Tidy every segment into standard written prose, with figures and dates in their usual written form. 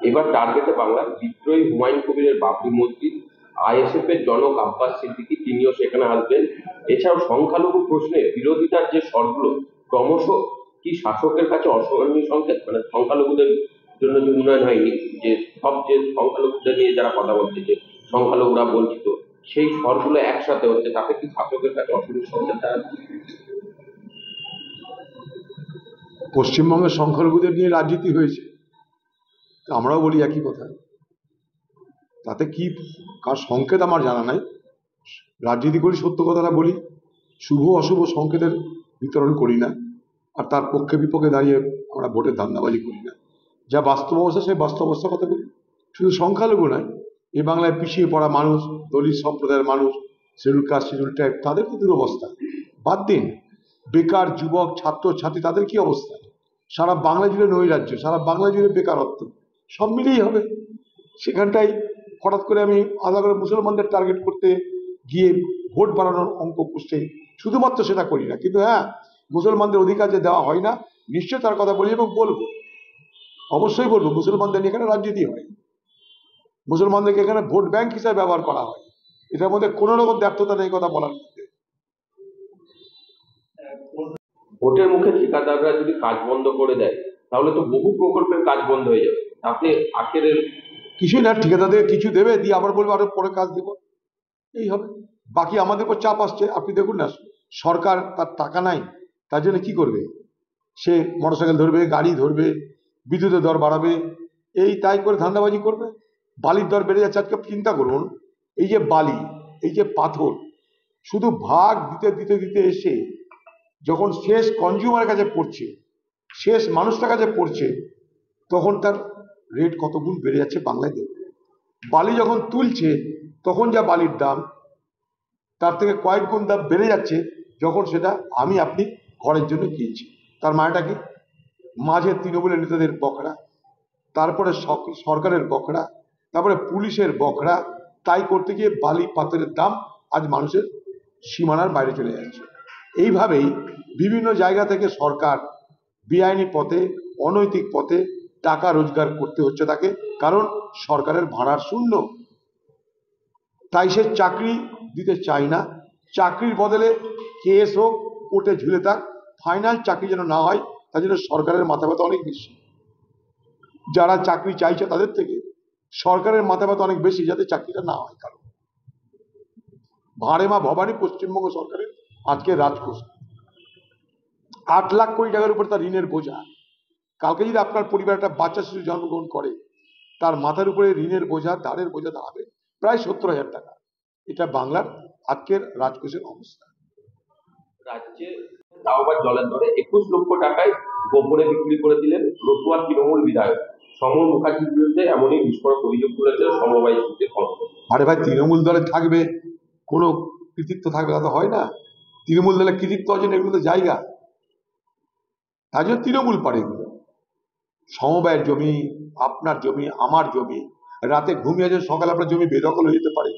এবার টার্গেটে বাংলার বিদ্রোহী হুমায়ুন কবিরের বাবরি মসজিদ, আইএসএফ এর জনক আব্বাস সিদ্দিকী তিনিও সেখানে আসবেন। এছাড়াও সংখ্যালঘু প্রশ্নে বিরোধিতার যে স্বরগুলো ক্রমশ কি শাসকের কাছে অশনি সংকেত, মানে সংখ্যালঘুদের জন্য যে উন্নয়ন হয়নি, যে সব যে সংখ্যালঘুদের নিয়ে যারা কথা বলছে যে সংখ্যালঘুরা বঞ্চিত, সেই স্বরগুলো একসাথে হচ্ছে, তাতে কি শাসকের কাছে অশনি সংকেত দাঁড়াচ্ছে? পশ্চিমবঙ্গের সংখ্যালঘুদের নিয়ে রাজনীতি হয়েছে, আমরাও বলি একই কথা। তাতে কি কার সংকেত আমার জানা নাই। রাজনীতি করি, সত্য কথাটা বলি, শুভ অশুভ সংকেতের বিতরণ করি না, আর তার পক্ষে বিপক্ষে দাঁড়িয়ে আমরা ভোটের ধান্দাবাজি করি না। যা বাস্তব অবস্থা সেই বাস্তব অবস্থার কথা বলি। শুধু সংখ্যালঘু নয়, এই বাংলায় পিছিয়ে পড়া মানুষ, দলিত সম্প্রদায়ের মানুষ, শিডিউল কাস্ট, শিডিউল ট্রাইব, তাদের কি দুরবস্থা বাদ দিন। বেকার যুবক, ছাত্র ছাত্রী, তাদের কি অবস্থা? সারা বাংলা জুড়ে নৈরাজ্য, সারা বাংলা জুড়ে বেকারত্ব, সব মিলিয়েই হবে। সেখানটাই হঠাৎ করে আমি আলাদা করে মুসলমানদের টার্গেট করতে গিয়ে ভোট বাড়ানোর অঙ্ক পুষতে শুধুমাত্র সেটা করি না, কিন্তু হ্যাঁ, মুসলমানদের অধিকার যে দেওয়া হয় না, নিশ্চয় তার কথা বলি এবং বলবো, অবশ্যই বলবো। মুসলমানদের নিয়ে এখানে রাজনীতি হয়, মুসলমানদেরকে এখানে ভোট ব্যাংক হিসাবে ব্যবহার করা হয়, এটার মধ্যে কোনো রকম ব্যর্থতা নেই কথা বলার মধ্যে। ভোটের মুখে ঠিকাদাররা যদি কাজ বন্ধ করে দেয়, তাহলে তো বহু প্রকল্পের কাজ বন্ধ হয়ে যাবে। তাতে আখেরের কিছুই না, ঠিকাদারদের কিছু দেবে, দিয়ে আবার বলবে আরো পরে কাজ দেবো, এই হবে। বাকি আমাদের উপর চাপ আসছে। আপনি দেখুন না, সরকার তার টাকা নাই, তার জন্য কি করবে? সে মোটরসাইকেল ধরবে, গাড়ি ধরবে, বিদ্যুতের দর বাড়াবে, এই তাই করে ধান্দাবাজি করবে। বালির দর বেড়ে যাচ্ছে। আজকে চিন্তা করুন, এই যে বালি, এই যে পাথর, শুধু ভাগ দিতে দিতে দিতে এসে যখন শেষ কনজিউমার কাছে পড়ছে, শেষ মানুষটার কাছে পড়ছে, তখন তার রেট কত গুণ বেড়ে যাচ্ছে বাংলায় দেখবে। বালি যখন তুলছে তখন যা বালির দাম, তার থেকে কয়েক গুণ দাম বেড়ে যাচ্ছে যখন সেটা আমি আপনি ঘরের জন্য কিনছি। তার মানেটা কি? মাঝে তৃণমূলের নেতাদের বকরা, তারপরে সরকারের বকরা, তারপরে পুলিশের বকরা, তাই করতে গিয়ে বালি পাথরের দাম আজ মানুষের সীমানার বাইরে চলে যাচ্ছে। এইভাবেই বিভিন্ন জায়গা থেকে সরকার বেআইনি পথে, অনৈতিক পথে টাকা রোজগার করতে হচ্ছে তাকে, কারণ সরকারের ভাড়ার শূন্য। তাই সে চাকরি দিতে চায় না। চাকরির বদলে কেস হোক, কোর্টে ঝুলে থাক, ফাইনাল চাকরি যেন না হয়, তার জন্য সরকারের মাথা ব্যথা অনেক বেশি। যারা চাকরি চাইছে তাদের থেকে সরকারের মাথা ব্যথা অনেক বেশি, যাতে চাকরিটা না হয়। কারণ ভাঁড়ে মা ভবানী পশ্চিমবঙ্গ সরকারের আজকে রাজকোষ 8 লাখ কোটি টাকার উপর তার ঋণের বোঝা। কালকে যদি আপনার পরিবার একটা বাচ্চা শিশু জন্মগ্রহণ করে, তার মাথার উপরে ঋণের বোঝা, ধারের বোঝা দাঁড়াবে প্রায় 70,000 টাকা। এটা বাংলার আজকের রাজকোষের অবস্থা। রাজ্যে তাও আবার জলের দরে 21 লক্ষ টাকায় গোপনে বিক্রি করে দিলেন রতুয়ার তৃণমূল বিধায়ক সমর মুখার্জির বিরুদ্ধে এমনই বিস্ফোরক অভিযোগ তুলেছে সমবায় সূত্রে খবর। আরে ভাই, তৃণমূল দলে থাকবে, কোনো কৃতিত্ব থাকবে তা তো হয় না। তৃণমূল দলে কৃতিত্ব অর্জন এগুলো তো জায়গা, তাই জন্য তৃণমূল পারে এগুলো। সমবায়ের জমি, আপনার জমি, আমার জমি, রাতে ঘুমিয়ে যে সকালে আপনার জমি বেদখল হয়ে যেতে পারে,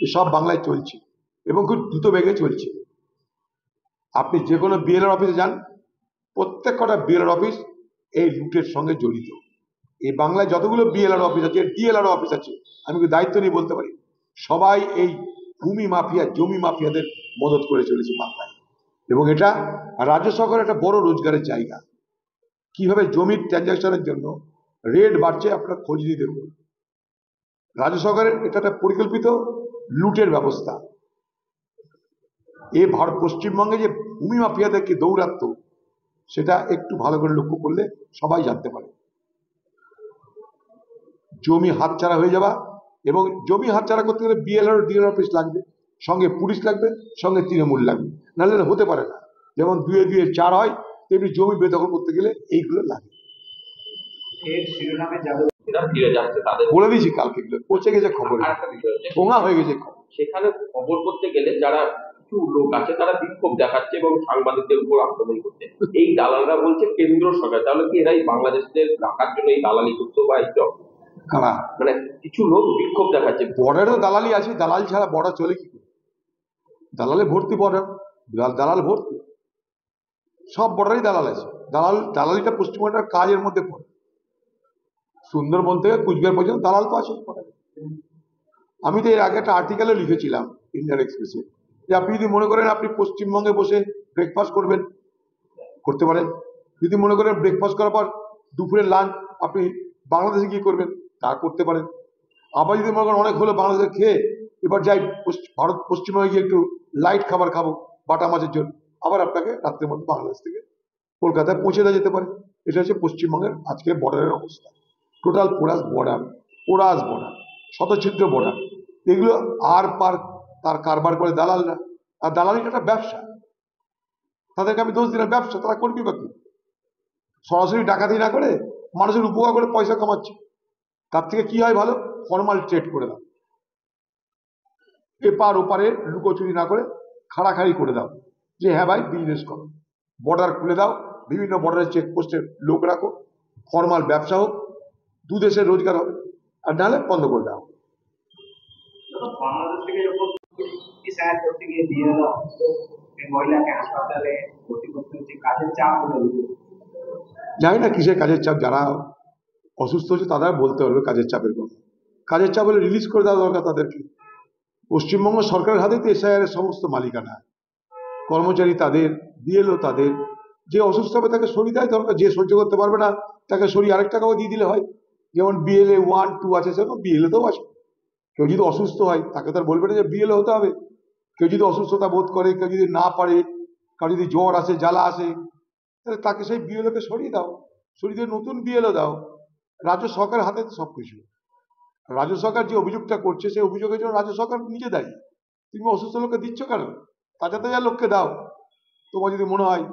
এসব বাংলায় চলছে এবং খুব দ্রুত বেগে চলছে। আপনি যে কোনো বিএলআর অফিসে যান, প্রত্যেক কটা বিএলআর অফিস এই লুটের সঙ্গে জড়িত। এই বাংলায় যতগুলো বিএলআর অফিস আছে, ডিএলআর অফিস আছে, আমি দায়িত্ব নিয়ে বলতে পারি, সবাই এই ভূমি মাফিয়া, জমি মাফিয়াদের মদত করে চলেছে বাংলায়। এবং এটা রাজ্য সরকারের একটা বড় রোজগারের জায়গা। কিভাবে জমির ট্রানজাকশনের জন্য রেট বাড়ছে আপনারা খোঁজ নিয়ে দেখুন। রাজ্য সরকারের এটা একটা পরিকল্পিত লুটের ব্যবস্থা। এই ভারত পশ্চিমবঙ্গে যে ভূমি মাফিয়াদেরকে দৌরাত্ম্য, সেটা একটু ভালো করে লক্ষ্য করলে সবাই জানতে পারে। জমি হাতছাড়া হয়ে যাওয়া, এবং জমি হাতছাড়া করতে গেলে বিএলআর ডিএলআর অফিস লাগবে, সঙ্গে পুলিশ লাগবে, সঙ্গে তৃণমূল লাগবে, নাহলে হতে পারে না। যেমন 2 এ 2 4 হয়, তেমনি জমি বেদখল করতে গেলে এইগুলো লাগে। বলে দিয়েছি কালকে, পৌঁছে গেছে খবর, ঠোঙা হয়ে গেছে খবর। সেখানে খবর করতে গেলে যারা কিছু লোক আছে তারা বিক্ষোভ দেখাচ্ছে এবং সাংবাদিকদের উপর আক্রমণ করছে। এই দালালরা বলছে কেন্দ্র সরকার, তাহলে কি এরাই বাংলাদেশের রাখার জন্য এই দালালি করতো বা এই কারা? মানে কিছু লোক বিক্ষোভ দেখাচ্ছে। বর্ডারেও দালালি আছে, দালাল ছাড়া বর্ডার চলে কি করে? দালালে ভর্তি বর্ডার, দালাল ভর্তি, সব বর্ডারই দালাল আছে। দালালিটা পশ্চিমবঙ্গের কাজের মধ্যে পড়ে। সুন্দরবন থেকে কুচবিহার পর্যন্ত দালাল তো আছে। আমি তো এর আগে একটা আর্টিকেলও লিখেছিলাম ইন্ডিয়ান এক্সপ্রেসে, যে আপনি যদি মনে করেন আপনি পশ্চিমবঙ্গে বসে ব্রেকফাস্ট করবেন, করতে পারেন। যদি মনে করেন ব্রেকফাস্ট করার পর দুপুরের লাঞ্চ আপনি বাংলাদেশে গিয়ে করবেন, তা করতে পারেন। আবার যদি মনে করেন অনেক হলো বাংলাদেশে খেয়ে এবার যাই ভারত পশ্চিমবঙ্গে গিয়ে একটু লাইট খাবার খাবো বাটা মাছের জন্য, আবার আপনাকে রাত্রের মধ্যে বাংলাদেশ থেকে কলকাতায় পৌঁছে দেওয়া যেতে পারে। এটা হচ্ছে পশ্চিমবঙ্গের আজকে বর্ডারের অবস্থা। টোটাল পোরাস বর্ডার, শতছিদ্র বর্ডার, এগুলো আর পার তার কারবার করে দালালরা। আর দালালিটা একটা ব্যবসা, তাদেরকে আমি দোষ দিলাম, ব্যবসা তারা করবি বা কি? সরাসরি ডাকাতি না করে মানুষের উপকার করে পয়সা কামাচ্ছে, তার থেকে কি হয় ভালো, ফর্মাল ট্রেড করে দাও, এপার ওপারে লুকোচুরি না করে খাড়াখাড়ি করে দাও, যে হ্যাঁ ভাই বিজনেস করো, বর্ডার খুলে দাও, বিভিন্ন বর্ডারের চেকপোস্টে লোক রাখো, ফর্মাল ব্যবসা হোক, দু দেশের রোজগার হবে, আর নাহলে বন্ধ করে দাও। বাংলাদেশ থেকে যখন চিকিৎসা করতে গিয়ে দিয়ে দেওয়া হতো, এই মহিলাকে হাসপাতালে ভর্তি করতে হচ্ছে, কাজের চাপ হলো। জানি না কিসের কাজের চাপ, যারা অসুস্থ হচ্ছে তারা বলতে পারবে কাজের চাপের কথা। কাজের চাপ হলে রিলিজ করে দেওয়া দরকার তাদেরকে। পশ্চিমবঙ্গ সরকারের হাতেই তো এসআইআর এর সমস্ত মালিকানা, কর্মচারী তাদের, বিএলও তাদের। যে অসুস্থ হবে তাকে সরিয়ে দেয় দরকার, যে সহ্য করতে পারবে না তাকে সরিয়ে আরেক টাকাও দিয়ে দিলে হয়। যেমন বিএলএ 1, 2 আছে, সেরকম বিএলএতেও আছে। কেউ যদি অসুস্থ হয় তাকে তার বলবে না যে বিএলএ হতে হবে। কেউ যদি অসুস্থতা বোধ করে, কেউ যদি না পারে, কারো যদি জ্বর আসে, জ্বালা আসে, তাহলে তাকে সেই বিএলওকে সরিয়ে দাও, সরিয়ে দিয়ে নতুন বিএলও দাও। রাজ্য সরকারের হাতে তো সবকিছু। রাজ্য সরকার যে অভিযোগটা করছে সেই অভিযোগের জন্য রাজ্য সরকার নিজে দায়ী। তুমি অসুস্থ লোককে দিচ্ছ কেন? তাজা তাজা লোককে দাও। তোমার যদি মনে হয়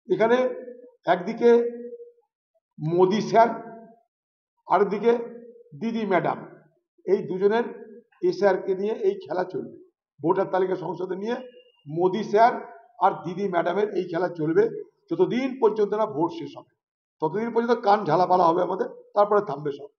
এখানে একদিকে মোদি স্যার, আরেকদিকে দিদি ম্যাডাম, এই দুজনের এসআরকে নিয়ে এই খেলা চলবে। ভোটার তালিকা সংসদে নিয়ে মোদি স্যার আর দিদি ম্যাডামের এই খেলা চলবে যতদিন পর্যন্ত না ভোট শেষ হবে, ততদিন পর্যন্ত কান ঝালাপালা হবে আমাদের, তারপরে থামবে সব।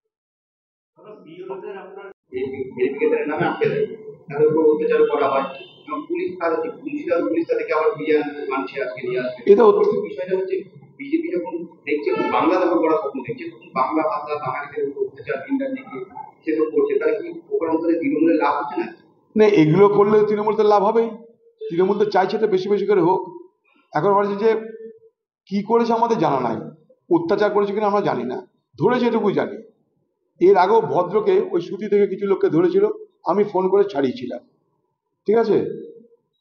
এটা বিষয়টা হচ্ছে বিজেপি যখন দেখছে বাংলা দখল করার স্বপ্ন দেখছে, বাংলা ভাষা বাঙালিদের উপর অত্যাচার ইন্টারনেটে সেসব করছে, তাহলে কি ওখানে অন্তরে তৃণমূলের লাভ হচ্ছে না? না, এগুলো করলে তৃণমূল তো লাভ হবেই। তৃণমূল তো চাইছে তো বেশি বেশি করে হোক। এখন বলছে যে কি করেছে আমাদের জানা নাই, অত্যাচার করেছে কিনা আমরা জানি না, ধরেছে এটুকুই জানি। এর আগেও ভদ্রকে ওই সুতি থেকে কিছু লোককে ধরেছিল, আমি ফোন করে ছাড়িয়েছিলাম, ঠিক আছে?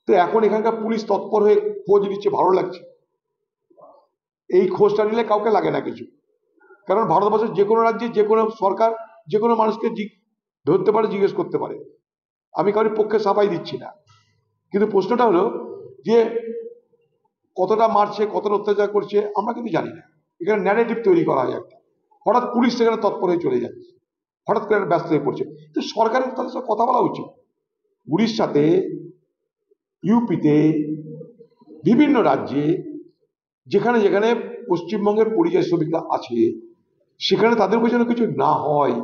তো এখন এখানকার পুলিশ তৎপর হয়ে খোঁজ নিচ্ছে, ভালো লাগছে। এই খোঁজটা নিলে কাউকে লাগে না কিছু, কারণ ভারতবর্ষের যে কোনো রাজ্যে যে কোনো সরকার যে কোনো মানুষকে ধরতে পারে, জিজ্ঞেস করতে পারে। আমি কারোর পক্ষে সাফাই দিচ্ছি না, কিন্তু প্রশ্নটা হলো যে কতটা মারছে, কতটা অত্যাচার করছে আমরা কিন্তু জানি না। এখানে ন্যারেটিভ তৈরি করা হয় একটা, হঠাৎ পুলিশ সেখানে তৎপর হয়ে চলে যাচ্ছে, হঠাৎ করে ব্যস্ত হয়ে পড়ছে। তো সরকারের তাদের সাথে কথা বলা উচিত। উড়িষ্যাতে, ইউপিতে, বিভিন্ন রাজ্যে যেখানে যেখানে পশ্চিমবঙ্গের পরিযায়ী শ্রমিকরা আছে, সেখানে তাদের উপর যেন কিছু না হয়,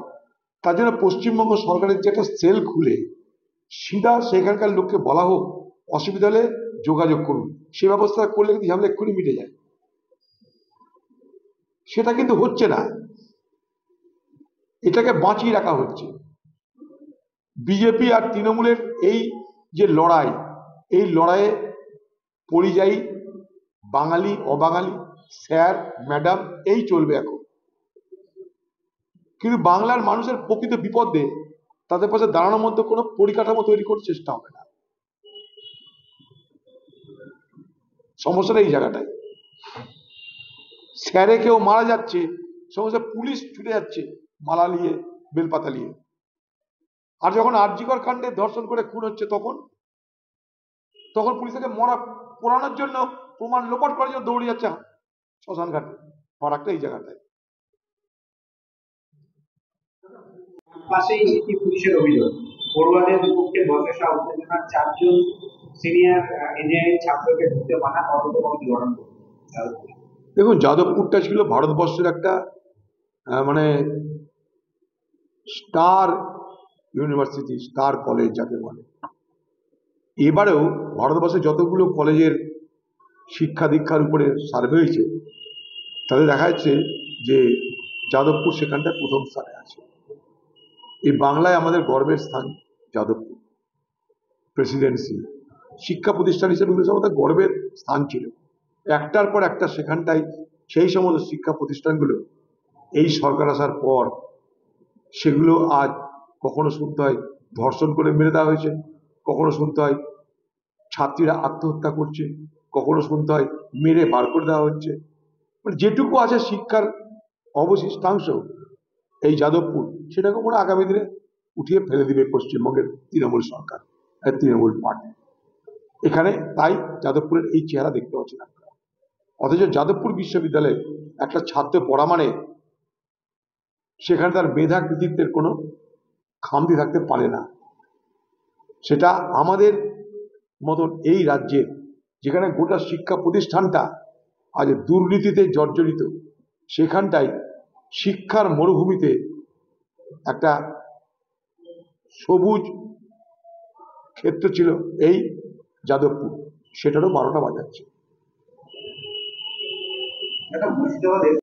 তার জন্য পশ্চিমবঙ্গ সরকারের যে একটা সেল খুলে সিধা সেখানকার লোককে বলা হোক, অসুবিধা হলে যোগাযোগ করুন। সে ব্যবস্থা করলে কিন্তু ঝামেলা এক্ষুনি মিটে যায়। সেটা কিন্তু হচ্ছে না, এটাকে বাঁচিয়ে রাখা হচ্ছে। বিজেপি আর তৃণমূলের এই যে লড়াই, এই লড়াইয়ে পরিযায়ী, বাঙালি, অবাঙালি, স্যার, ম্যাডাম এই চলবে এখন। কিন্তু বাংলার মানুষের প্রকৃত বিপদে তাদের পাশে দাঁড়ানোর মধ্যে কোনো পরিকাঠামো তৈরি করার চেষ্টা হবে না। সমস্যাটা এই জায়গাটায়। স্যারে কেউ মারা যাচ্ছে, সমস্যা পুলিশ ছুটে যাচ্ছে মালা নিয়ে, বেলপাতা নিয়ে। আর যখন আরজিকর কাণ্ডে ধর্ষণ করে খুন হচ্ছে, তখন পুলিশকে পোড়ানোর জন্য, প্রমাণ লোপাট করার জন্য দৌড়ে যাচ্ছে শ্মশান ঘাটে। ফারাকটা এই জায়গাটায়। পাশেই একটি পুলিশের অভিযোগ, পড়ুয়াদের বিপক্ষে বচসা উত্তেজনার 4 জন সিনিয়র ইঞ্জিনিয়ারিং ছাত্রকে ঢুকতে মানা, তদন্ত কমিটি গঠন করবে। দেখুন, যাদবপুরটা ছিল ভারতবর্ষের একটা মানে স্টার ইউনিভার্সিটি, স্টার কলেজ যাকে বলে। এবারেও ভারতবর্ষের যতগুলো কলেজের শিক্ষা দীক্ষার উপরে সার্ভে হয়েছে, তাতে দেখা যাচ্ছে যে যাদবপুর সেখানটায় প্রথম স্থানে আছে। এই বাংলায় আমাদের গর্বের স্থান যাদবপুর প্রেসিডেন্সি, শিক্ষা প্রতিষ্ঠান হিসেবে এগুলো সব আমাদের গর্বের স্থান ছিল। একটার পর একটা সেখানটায় সেই সমস্ত শিক্ষা প্রতিষ্ঠানগুলো এই সরকার আসার পর সেগুলো আজ কখনো শুনতে হয় ধর্ষণ করে মেরে দেওয়া হয়েছে, কখনো শুনতে হয় ছাত্রীরা আত্মহত্যা করছে, কখনো শুনতে হয় মেরে বার করে দেওয়া হচ্ছে। মানে যেটুকু আছে শিক্ষার অবশিষ্টাংশ এই যাদবপুর, সেটাকে মনে আগামী দিনে উঠিয়ে ফেলে দিবে পশ্চিমবঙ্গের তৃণমূল সরকার, তৃণমূল পার্টি। এখানে তাই যাদবপুরের এই চেহারা দেখতে পাচ্ছেন আপনারা। অথচ যাদবপুর বিশ্ববিদ্যালয়ে একটা ছাত্র পড়া মানে সেখানে তার মেধা কৃতিত্বের কোনো খামতি থাকতে পারে না। সেটা আমাদের মতন এই রাজ্যে, যেখানে গোটা শিক্ষা প্রতিষ্ঠানটা আজ দুর্নীতিতে জর্জরিত, সেখানটায় শিক্ষার মরুভূমিতে একটা সবুজ ক্ষেত্র ছিল এই যাদবপুর, সেটারও 12টা বাজাচ্ছে। একটা মুর্শিদাবাদের